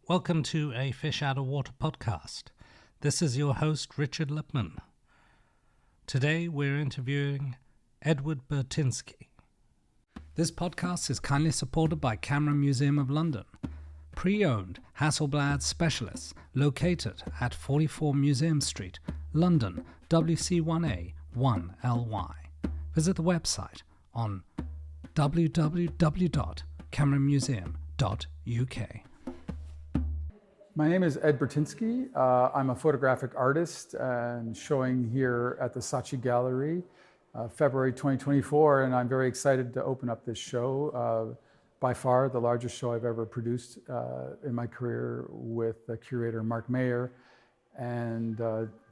Welcome to a Fish Out of Water podcast. This is your host, Richard Lipman. Today we're interviewing Edward Burtynsky. This podcast is kindly supported by Guggenheim Museum of London, pre-owned Hasselblad specialists located at 44 Museum Street, London, WC1A 1LY. Visit the website on www.guggenheimmuseum.uk. My name is Ed Burtynsky. I'm a photographic artist and showing here at the Saatchi Gallery, February 2024, and I'm very excited to open up this show. By far the largest show I've ever produced in my career with the curator Mark Mayer. And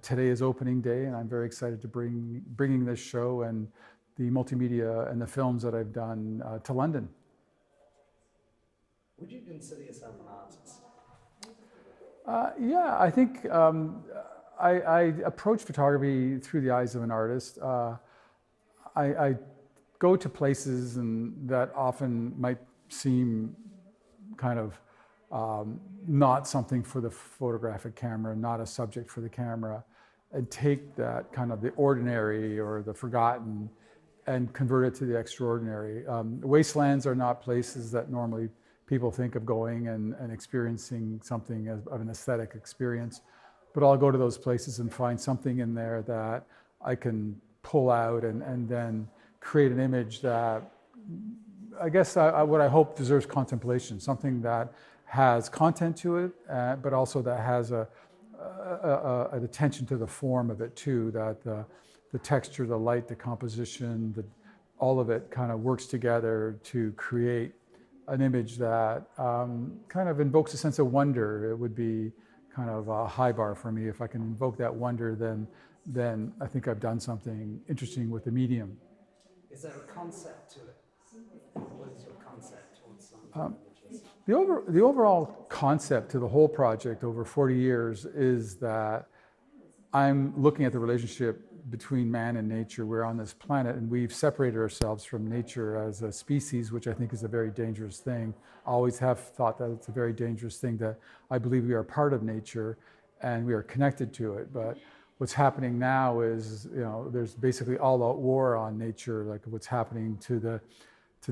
today is opening day, and I'm very excited to bringing this show and the multimedia and the films that I've done to London. Would you consider yourself an artist? Yeah, I think I approach photography through the eyes of an artist. I go to places that often might seem kind of not something for the photographic camera, not a subject for the camera, and take that kind of the ordinary or the forgotten and convert it to the extraordinary. Wastelands are not places that normally people think of going and experiencing something of an aesthetic experience. But I'll go to those places and find something in there that I can pull out and then create an image that I guess what I hope deserves contemplation, something that has content to it, but also that has an attention to the form of it too, that the texture, the light, the composition, all of it kind of works together to create an image that kind of invokes a sense of wonder. It would be kind of a high bar for me. If I can invoke that wonder, then I think I've done something interesting with the medium. Is there a concept to it? What is your concept towards some images? The overall concept to the whole project over 40 years is that I'm looking at the relationship between man and nature. We're on this planet and we've separated ourselves from nature as a species, which I think is a very dangerous thing. I always have thought that it's a very dangerous thing, that I believe we are part of nature and we are connected to it. But what's happening now is, there's basically all-out war on nature, like what's happening to the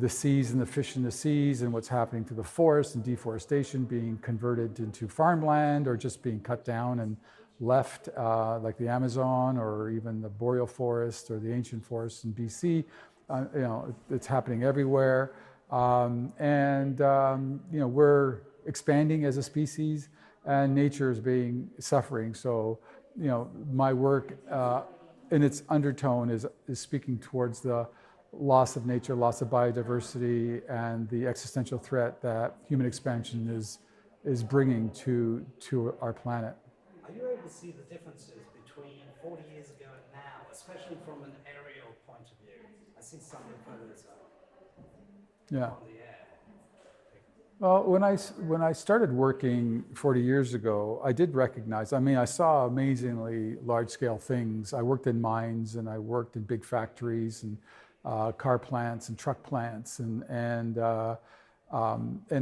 seas and the fish in the seas, and what's happening to the forest and deforestation being converted into farmland or just being cut down and left, like the Amazon or even the boreal forest or the ancient forests in BC. It's happening everywhere. We're expanding as a species and nature is suffering. So, my work in its undertone is speaking towards the loss of nature, loss of biodiversity, and the existential threat that human expansion is bringing to our planet. Are you able to see the differences between 40 years ago and now, especially from an aerial point of view? I see some of the photos on the air. Well, when I started working 40 years ago, I did recognize, I saw amazingly large-scale things. I worked in mines and I worked in big factories and car plants and truck plants, and I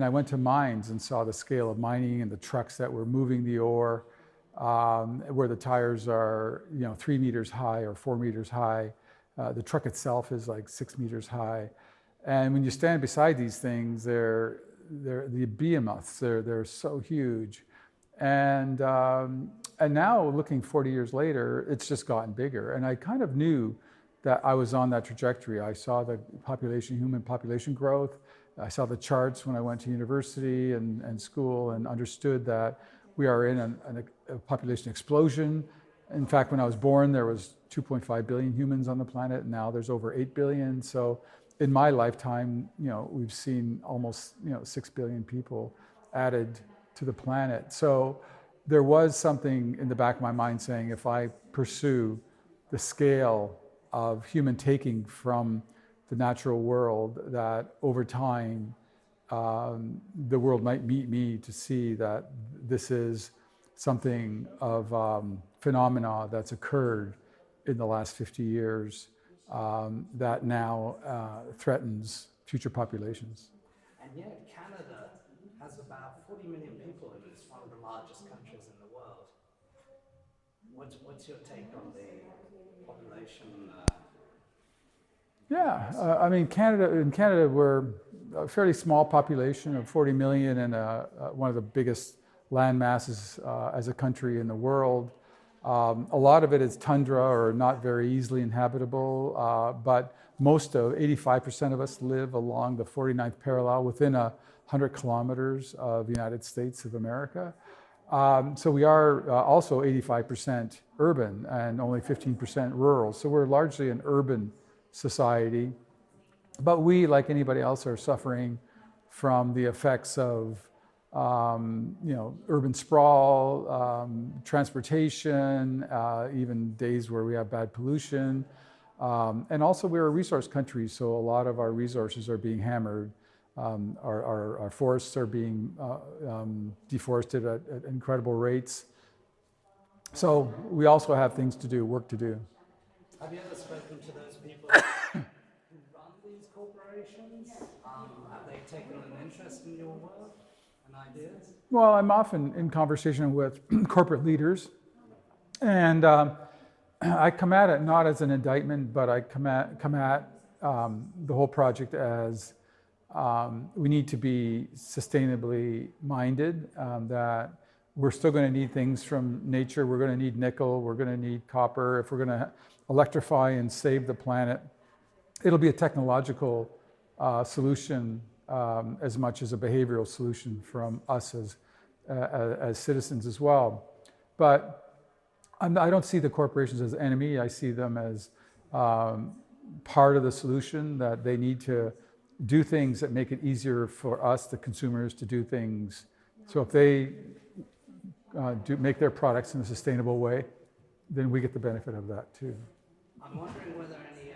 went to mines and saw the scale of mining and the trucks that were moving the ore, where the tires are 3 meters high or 4 meters high. The truck itself is like 6 meters high. And when you stand beside these things, they're the behemoths. They're so huge. And now looking 40 years later, it's just gotten bigger. And I kind of knew that I was on that trajectory. I saw the human population growth. I saw the charts when I went to university and school, and understood that we are in a population explosion. In fact, when I was born, there was 2.5 billion humans on the planet, and now there's over 8 billion. So in my lifetime, we've seen almost 6 billion people added to the planet. So there was something in the back of my mind saying, if I pursue the scale of human taking from the natural world, that over time, the world might meet me to see that this is something of phenomena that's occurred in the last 50 years that now threatens future populations. And yet Canada has about 40 million people in it. is one of the largest countries in the world. What's your take on the population? I mean, in Canada, we're a fairly small population of 40 million and one of the biggest land masses as a country in the world. A lot of it is tundra or not very easily inhabitable, but 85% of us live along the 49th parallel within 100 kilometers of the United States of America. So we are also 85% urban and only 15% rural. So we're largely an urban society. But we, like anybody else, are suffering from the effects of urban sprawl, transportation, even days where we have bad pollution. And also we're a resource country, so a lot of our resources are being hammered. Our forests are being deforested at incredible rates. So we also have things to do, work to do. Have you ever spoken to those people who run these corporations? Have they taken an interest in your work and ideas? Well, I'm often in conversation with corporate leaders, and I come at it not as an indictment, but I come at the whole project as we need to be sustainably minded, that we're still going to need things from nature. We're going to need nickel, we're going to need copper. If we're going to electrify and save the planet, it'll be a technological solution as much as a behavioral solution from us as citizens as well. But I don't see the corporations as enemy. I see them as part of the solution, that they need to do things that make it easier for us, the consumers, to do things. So if they make their products in a sustainable way, then we get the benefit of that too. I'm wondering whether any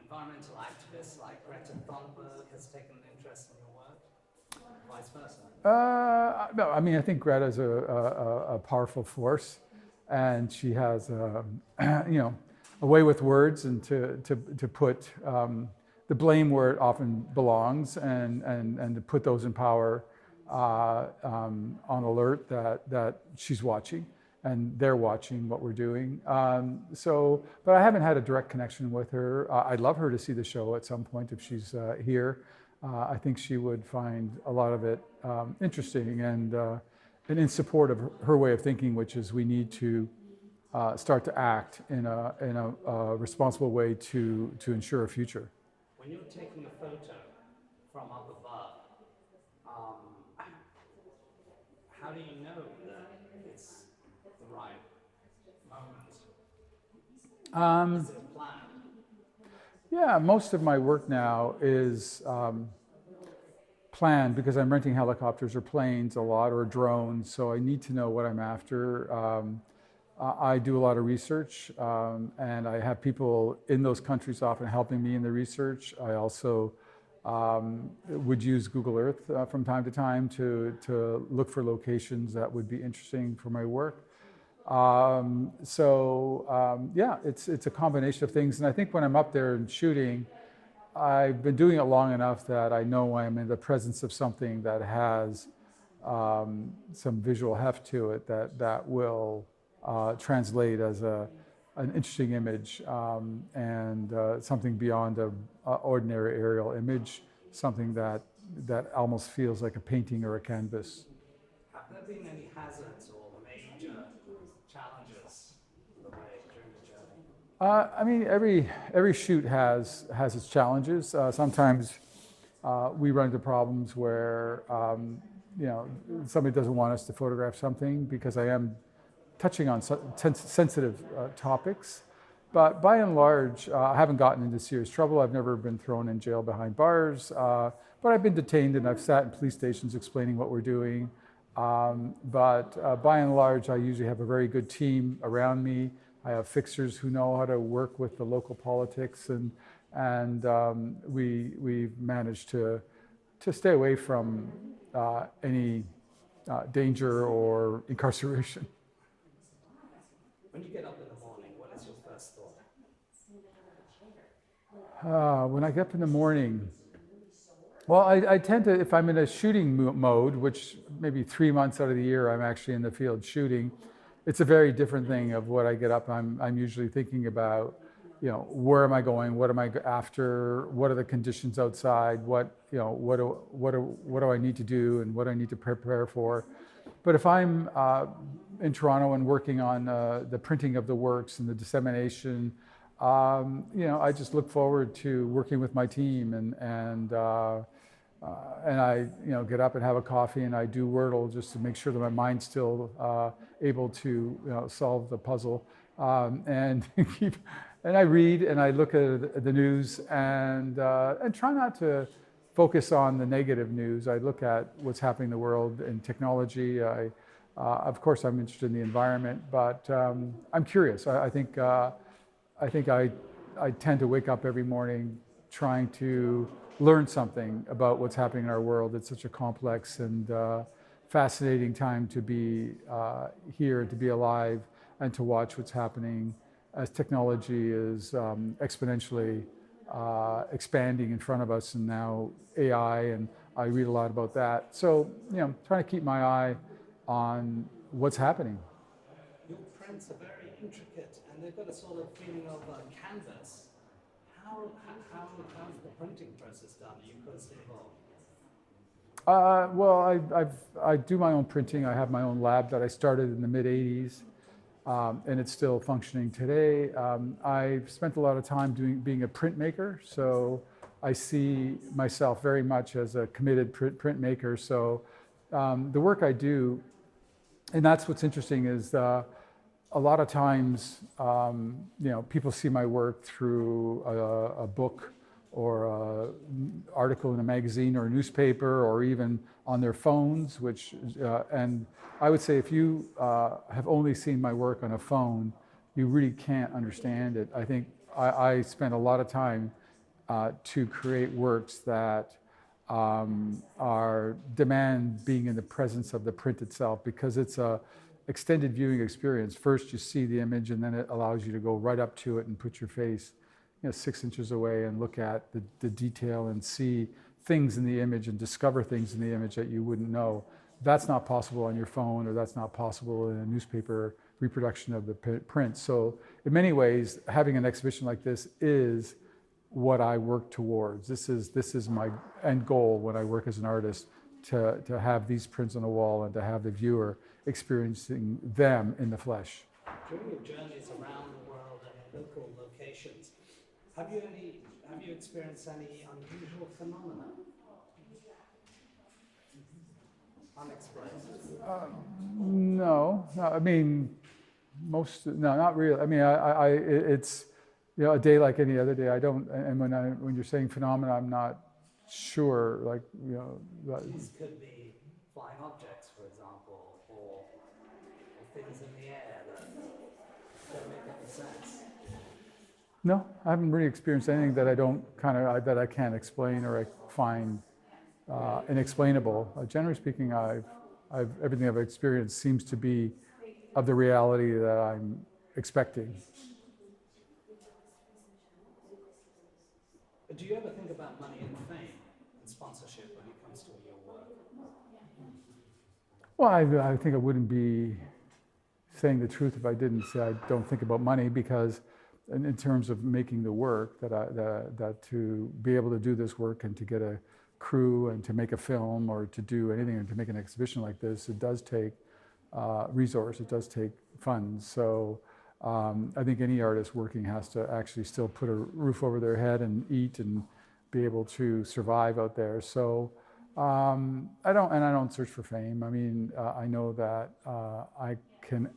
environmental activists like Greta Thunberg has taken an interest in your work, vice versa. No, I mean, I think Greta is a powerful force, and she has a way with words and to put the blame where it often belongs, and to put those in power on alert that she's watching and they're watching what we're doing. But I haven't had a direct connection with her. I'd love her to see the show at some point if she's here. I think she would find a lot of it interesting and in support of her way of thinking, which is we need to start to act in a responsible way to ensure a future. When you're taking a photo from up above, how do you know that it's the right moment? Is it planned? Yeah, most of my work now is planned because I'm renting helicopters or planes a lot, or drones, so I need to know what I'm after. I do a lot of research, and I have people in those countries often helping me in the research. I also would use Google Earth from time to time to look for locations that would be interesting for my work. It's a combination of things, and I think when I'm up there and shooting, I've been doing it long enough that I know I'm in the presence of something that has some visual heft to it that will translate as an interesting image, and something beyond an ordinary aerial image, something that almost feels like a painting or a canvas. Have there been any hazards or major challenges during the journey? I mean, every shoot has its challenges. Sometimes we run into problems where somebody doesn't want us to photograph something because I am touching on sensitive topics. But by and large, I haven't gotten into serious trouble. I've never been thrown in jail behind bars, but I've been detained and I've sat in police stations explaining what we're doing. But by and large, I usually have a very good team around me. I have fixers who know how to work with the local politics, and we've managed to stay away from any danger or incarceration. When you get up in the morning, what is your first thought? When I get up in the morning, Well, I tend to, if I'm in a shooting mode, which maybe 3 months out of the year I'm actually in the field shooting, it's a very different thing of what I get up. I'm usually thinking about, where am I going? What am I after? What are the conditions outside? What do I need to do and what do I need to prepare for? But if I'm in Toronto and working on the printing of the works and the dissemination, I just look forward to working with my team and I, get up and have a coffee and I do Wordle just to make sure that my mind's still able to, solve the puzzle, and and I read and I look at the news and try not to focus on the negative news. I look at what's happening in the world in technology. Of course, I'm interested in the environment, but I'm curious. I think I tend to wake up every morning trying to learn something about what's happening in our world. It's such a complex and fascinating time to be here, to be alive, and to watch what's happening as technology is exponentially expanding in front of us, and now AI, and I read a lot about that. So, trying to keep my eye on what's happening. Your prints are very intricate, and they've got a sort of feeling of canvas. How's the printing process done? Are you closely involved? Well, I do my own printing. I have my own lab that I started in the mid-'80s, and it's still functioning today. I've spent a lot of time being a printmaker, so I see myself very much as a committed printmaker. So the work I do, and that's what's interesting, is a lot of times, people see my work through a book or an article in a magazine or a newspaper or even on their phones, and I would say if you have only seen my work on a phone, you really can't understand it. I think I spend a lot of time to create works that demand being in the presence of the print itself, because it's a extended viewing experience. First you see the image, and then it allows you to go right up to it and put your face 6 inches away and look at the detail and see things in the image and discover things in the image that you wouldn't know. That's not possible on your phone, or that's not possible in a newspaper reproduction of the print. So in many ways, having an exhibition like this is what I work towards. This is my end goal when I work as an artist, to have these prints on the wall and to have the viewer experiencing them in the flesh. During your journeys around the world and in local locations, have you experienced any unusual phenomena? Unexplained? No. I mean, no, not really. I mean, it's a day like any other day. I don't, and when you're saying phenomena, I'm not sure. Like, These could be flying objects, for example, or things in the air that don't make any sense. No, I haven't really experienced anything that that I can't explain or I find inexplainable. Generally speaking, everything I've experienced seems to be of the reality that I'm expecting. Do you ever think about money and fame and sponsorship when it comes to your work? Well, I think I wouldn't be saying the truth if I didn't say I don't think about money, because in terms of making the work, that to be able to do this work and to get a crew and to make a film or to do anything and to make an exhibition like this, it does take resource, it does take funds. So I think any artist working has to actually still put a roof over their head and eat and be able to survive out there. So I don't search for fame. I mean, I know that I can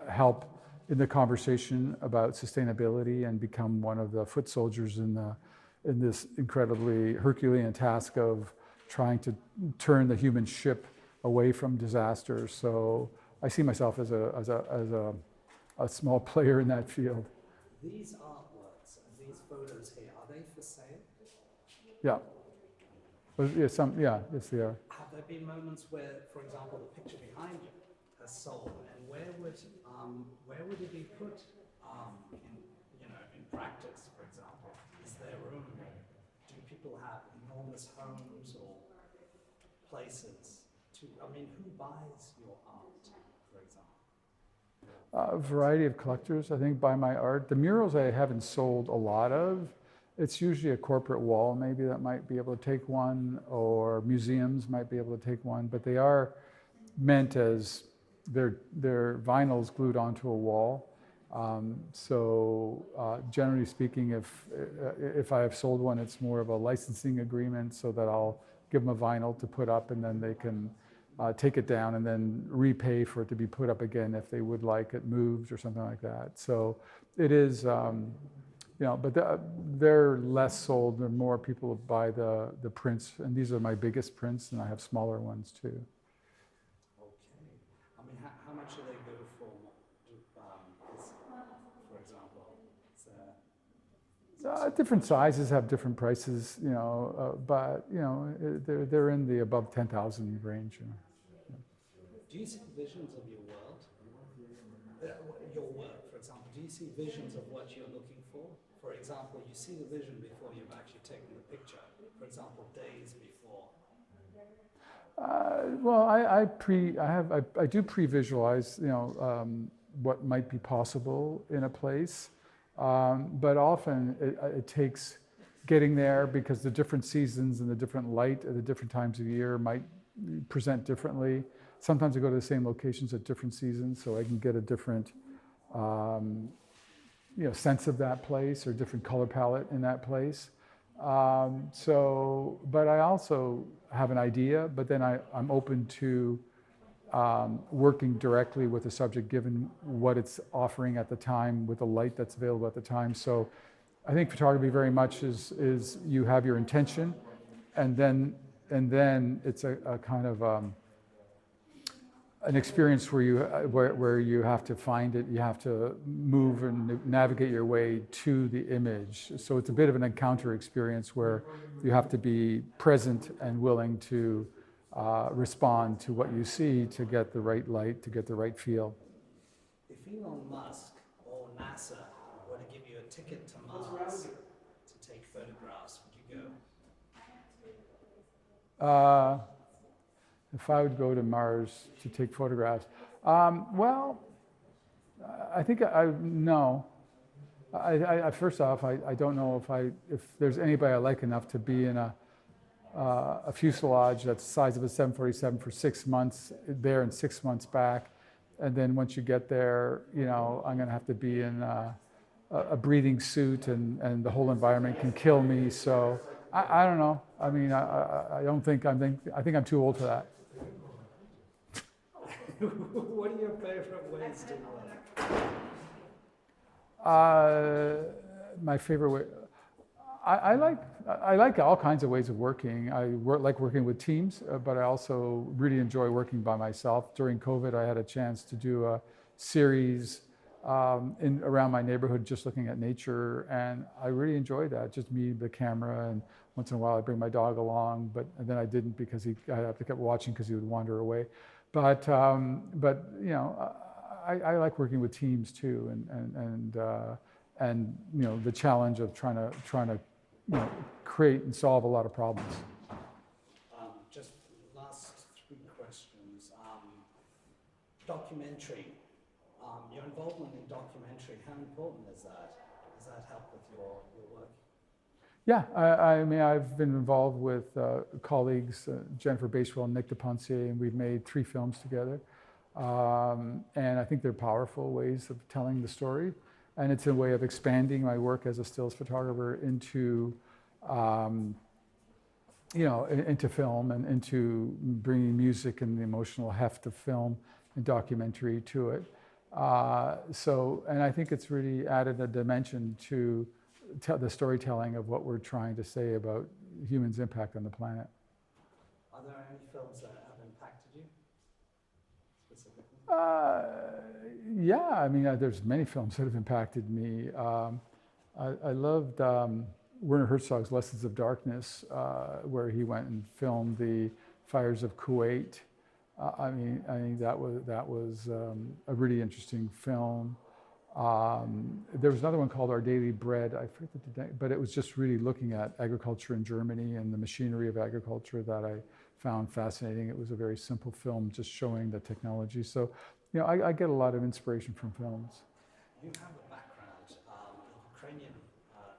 help in the conversation about sustainability and become one of the foot soldiers in this incredibly Herculean task of trying to turn the human ship away from disaster. So I see myself as a small player in that field. These artworks, these photos here, are they for sale? Yeah. Yes, they are. Have there been moments where, for example, the picture behind you has sold, and where would it be put in practice, for example? Is there room? Do people have enormous homes or places to, I mean, who buys your art, for example? A variety of collectors, I think, buy my art. The murals I haven't sold a lot of. It's usually a corporate wall maybe that might be able to take one, or museums might be able to take one, but they are meant as their vinyls glued onto a wall. Generally speaking, if I have sold one, it's more of a licensing agreement so that I'll give them a vinyl to put up, and then they can take it down and then repay for it to be put up again if they would like it moved or something like that. So it is, but they're less sold. There are more people who buy the prints, and these are my biggest prints, and I have smaller ones too. Okay. I mean, how much do they go for? For example, different sizes have different prices, but they're in the above 10,000 range. Do you see visions of your world? Your work, for example, do you see visions of what you're looking for? For example, you see the vision before you've actually taken the picture. For example, days before. I do pre-visualize, what might be possible in a place, but often it takes getting there, because the different seasons and the different light at the different times of year might present differently. Sometimes I go to the same locations at different seasons, so I can get a different sense of that place, or different color palette in that place. But I also have an idea, but then I'm open to working directly with the subject, given what it's offering at the time, with the light that's available at the time. So I think photography very much is you have your intention, and then it's a kind of an experience where you have to find it, you have to move and navigate your way to the image. So it's a bit of an encounter experience where you have to be present and willing to respond to what you see to get the right light, to get the right feel. If Elon Musk or NASA were to give you a ticket to Mars to take photographs, would you go? If I would go to Mars to take photographs, I think no. First off, I don't know if there's anybody I like enough to be in a fuselage that's the size of a 747 for 6 months there and 6 months back, and then once you get there, I'm going to have to be in a breathing suit, and the whole environment can kill me. So I don't know. I mean, I think I'm too old for that. What are your favorite ways to work? My favorite way, I like all kinds of ways of working. I like working with teams, but I also really enjoy working by myself. During COVID, I had a chance to do a series around my neighborhood, just looking at nature, and I really enjoyed that. Just me, the camera, and once in a while I bring my dog along, and then I didn't, because I have to keep watching because he would wander away. But I like working with teams too, and the challenge of trying to create and solve a lot of problems. Just last 3 questions. Documentary. Your involvement in documentary, how important is that? Does that help with your work? Yeah, I mean, I've been involved with colleagues, Jennifer Basewell and Nick DePonsier, and we've made 3 films together. And I think they're powerful ways of telling the story. And it's a way of expanding my work as a stills photographer into film, and into bringing music and the emotional heft of film and documentary to it. And I think it's really added a dimension to the storytelling of what we're trying to say about humans' impact on the planet. Are there any films that have impacted you specifically? Yeah, I mean, there's many films that have impacted me. I loved Werner Herzog's Lessons of Darkness, where he went and filmed the fires of Kuwait. I think that was a really interesting film. There was another one called Our Daily Bread. I forget the name, but it was just really looking at agriculture in Germany and the machinery of agriculture that I found fascinating. It was a very simple film, just showing the technology. So, I get a lot of inspiration from films. You have a background, Ukrainian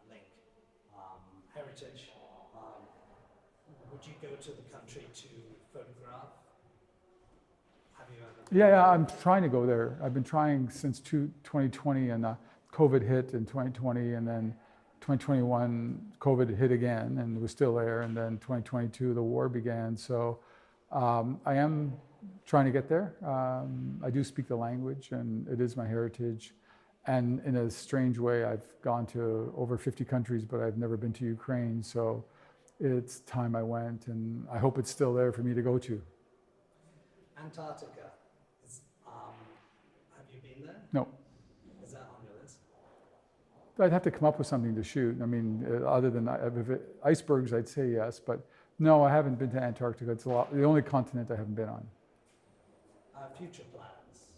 link, heritage. Would you go to the country to photograph? Have you ever? Yeah, I'm trying to go there. I've been trying since 2020, and COVID hit in 2020, and then 2021, COVID hit again, and was still there, and then 2022, the war began. So I am trying to get there. I do speak the language, and it is my heritage. And in a strange way, I've gone to over 50 countries, but I've never been to Ukraine. So it's time I went, and I hope it's still there for me to go to. Antarctica. Have you been there? No. Is that on your list? I'd have to come up with something to shoot. I mean, other than icebergs, I'd say yes, but no, I haven't been to Antarctica. It's the only continent I haven't been on. Future plans,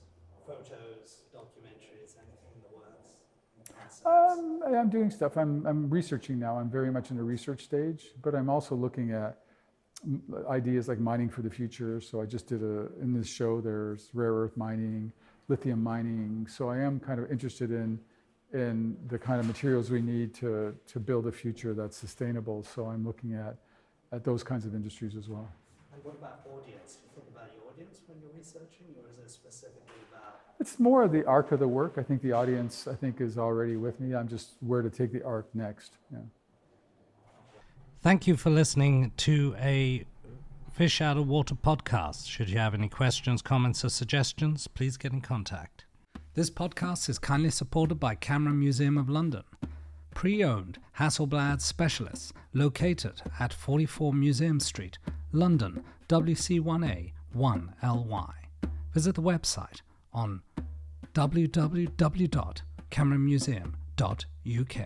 photos, documentaries, anything in the works? I'm doing stuff. I'm researching now. I'm very much in the research stage, but I'm also looking at ideas like mining for the future. So I just did in this show, there's rare earth mining, lithium mining. So I am kind of interested in the kind of materials we need to build a future that's sustainable. So I'm looking at those kinds of industries as well. And what about audience? Do you think about your audience when you're researching, or is it specifically about? It's more of the arc of the work. I think the audience, is already with me. I'm just where to take the arc next. Yeah. Thank you for listening to a Fish Out of Water podcast. Should you have any questions, comments, or suggestions, please get in contact. This podcast is kindly supported by Camera Museum of London, pre-owned Hasselblad specialists located at 44 Museum Street, London, WC1A 1LY. Visit the website on www.cameramuseum.uk.